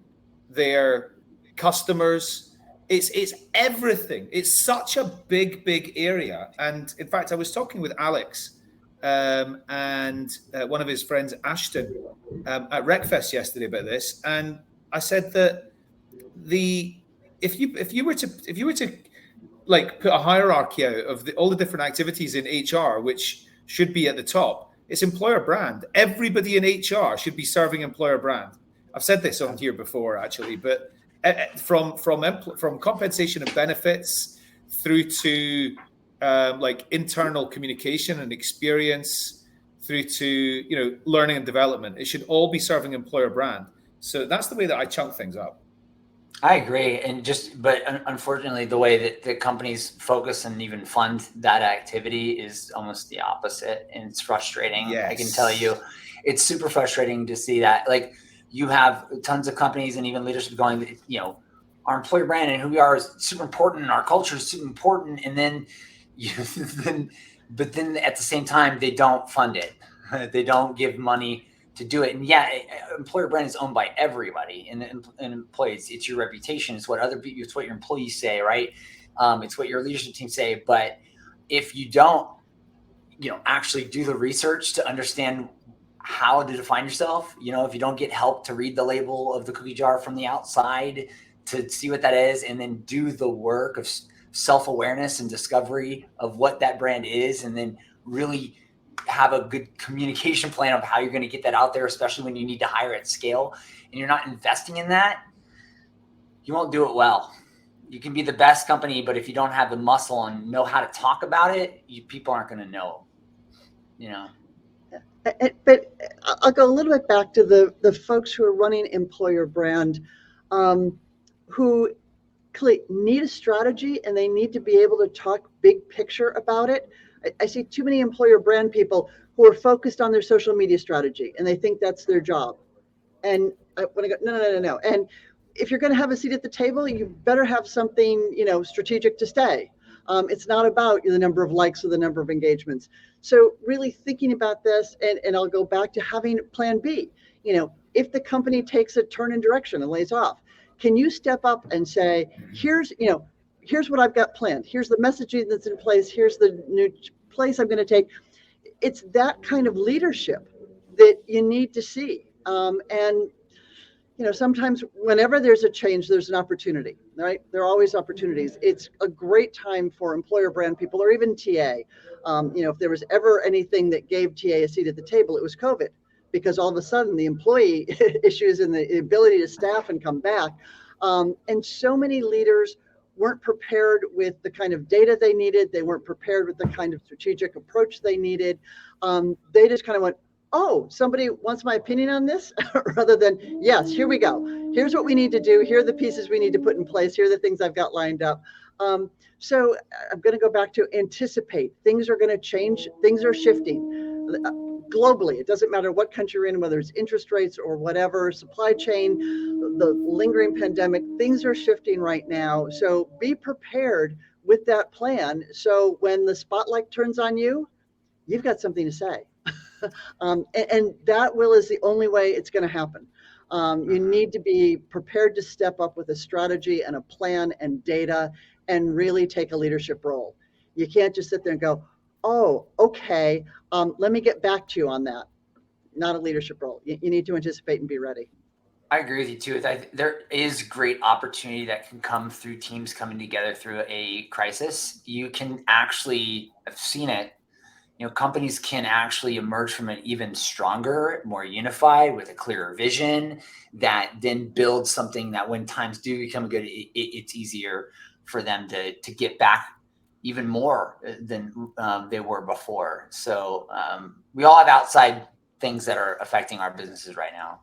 their customers. It's everything. It's such a big area. And in fact, I was talking with Alex and one of his friends, Ashton, at RecFest yesterday about this, and I said that if you were to like put a hierarchy out of all the different activities in HR, which should be at the top, it's employer brand. Everybody in HR should be serving employer brand. I've said this on here before, actually, but from compensation and benefits through to like internal communication and experience, through to learning and development, it should all be serving employer brand. So that's the way that I chunk things up. I agree, but unfortunately, the way that the companies focus and even fund that activity is almost the opposite, and it's frustrating. Yes. I can tell you, it's super frustrating to see that. Like, you have tons of companies and even leadership going, our employer brand and who we are is super important, and our culture is super important, and then but then at the same time, they don't fund it. They don't give money to do it. And employer brand is owned by everybody and employees. It's your reputation. It's what it's what your employees say, right? It's what your leadership team say. But if you don't, actually do the research to understand how to define yourself, if you don't get help to read the label of the cookie jar from the outside to see what that is, and then do the work of self-awareness and discovery of what that brand is, and then really have a good communication plan of how you're going to get that out there, especially when you need to hire at scale, and you're not investing in that, you won't do it well. You can be the best company, but if you don't have the muscle and know how to talk about it, people aren't going to know. But I'll go a little bit back to the folks who are running employer brand, who need a strategy, and they need to be able to talk big picture about it. I see too many employer brand people who are focused on their social media strategy, and they think that's their job. And I want to go, no. And if you're going to have a seat at the table, you better have something, strategic to say. It's not about the number of likes or the number of engagements. So really thinking about this, and I'll go back to having plan B. If the company takes a turn in direction and lays off, can you step up and say, here's what I've got planned. Here's the messaging that's in place. Here's the new place I'm going to take. It's that kind of leadership that you need to see. And sometimes whenever there's a change, there's an opportunity, right? There are always opportunities. It's a great time for employer brand people, or even TA. If there was ever anything that gave TA a seat at the table, it was COVID, because all of a sudden the employee issues and the ability to staff and come back. And so many leaders weren't prepared with the kind of data they needed. They weren't prepared with the kind of strategic approach they needed. They just kind of went, oh, somebody wants my opinion on this, rather than, yes, here we go. Here's what we need to do. Here are the pieces we need to put in place. Here are the things I've got lined up. So I'm going to go back to anticipate. Things are going to change. Things are shifting globally. It doesn't matter what country you're in, whether it's interest rates or whatever, supply chain, the lingering pandemic, things are shifting right now. So be prepared with that plan. So when the spotlight turns on you, you've got something to say. And that is the only way it's going to happen. You need to be prepared to step up with a strategy and a plan and data and really take a leadership role. You can't just sit there and go, oh, okay, let me get back to you on that. Not a leadership role. You need to anticipate and be ready. I agree with you too. There is great opportunity that can come through teams coming together through a crisis. You can actually, I've seen it, companies can actually emerge from it even stronger, more unified, with a clearer vision that then builds something that when times do become good, it's easier for them to get back even more than they were before. So we all have outside things that are affecting our businesses right now.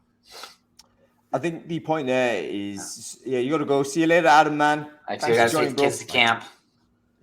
I think the point there is, you got to go. See you later, Adam, man. Thanks for joining, bro. Kids to camp.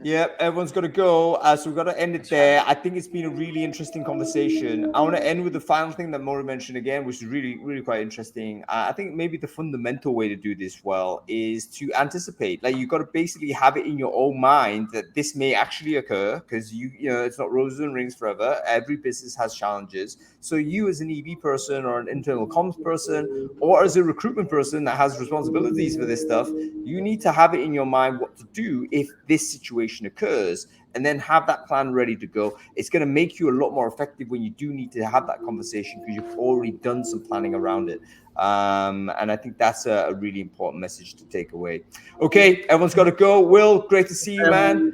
Yeah, everyone's got to go. So we've got to end it there. I think it's been a really interesting conversation. I want to end with the final thing that Maury mentioned again, which is really, really quite interesting. I think maybe the fundamental way to do this well is to anticipate. Like, you've got to basically have it in your own mind that this may actually occur, because you know it's not roses and rings forever. Every business has challenges. So you, as an EB person or an internal comms person, or as a recruitment person that has responsibilities for this stuff, you need to have it in your mind what to do if this situation occurs, and then have that plan ready to go. It's going to make you a lot more effective when you do need to have that conversation, because you've already done some planning around it. And I think that's a really important message to take away. Okay, everyone's got to go. Will, great to see you, man.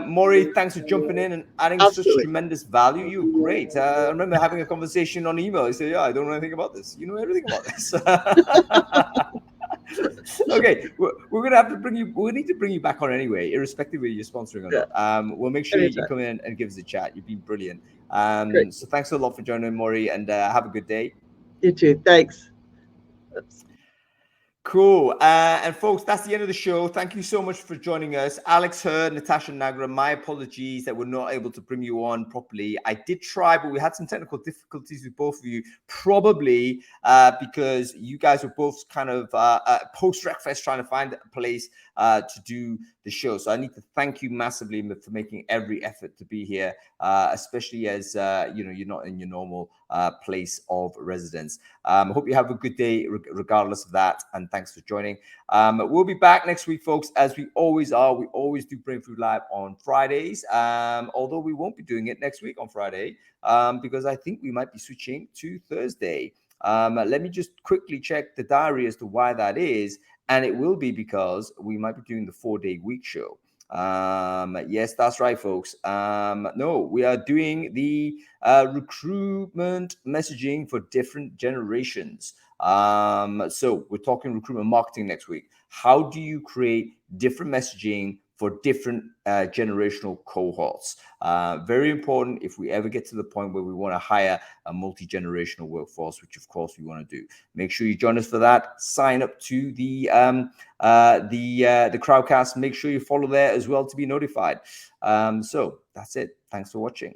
Maury, thanks for jumping in and adding such tremendous value. You were great. I remember having a conversation on email. I said, I don't know anything about this. You know everything about this. Okay, we're gonna have to bring you. We need to bring you back on anyway, irrespective of you're sponsoring or not. We'll make sure you come in and give us a chat. You've been brilliant. So thanks a lot for joining, Maury, and have a good day. You too. Thanks. Oops. Cool. And folks, that's the end of the show. Thank you so much for joining us. Alex Hurd, Natasha Nagra, my apologies that we're not able to bring you on properly. I did try, but we had some technical difficulties with both of you, probably because you guys were both kind of post-Wreckfest trying to find a place to do the show. So I need to thank you massively for making every effort to be here, especially as you're not in your normal place of residence. I hope you have a good day regardless of that, and thanks for joining. We'll be back next week, folks, as we always are. We always do Brainfood Live on Fridays, although we won't be doing it next week on Friday because I think we might be switching to Thursday. Let me just quickly check the diary as to why that is, and it will be because we might be doing the 4-day week show. Yes, that's right, folks. No, we are doing the recruitment messaging for different generations. So we're talking recruitment marketing next week. How do you create different messaging for different generational cohorts? Very important if we ever get to the point where we want to hire a multi-generational workforce, which of course we want to do. Make sure you join us for that. Sign up to the Crowdcast. Make sure you follow there as well to be notified. So that's it. Thanks for watching.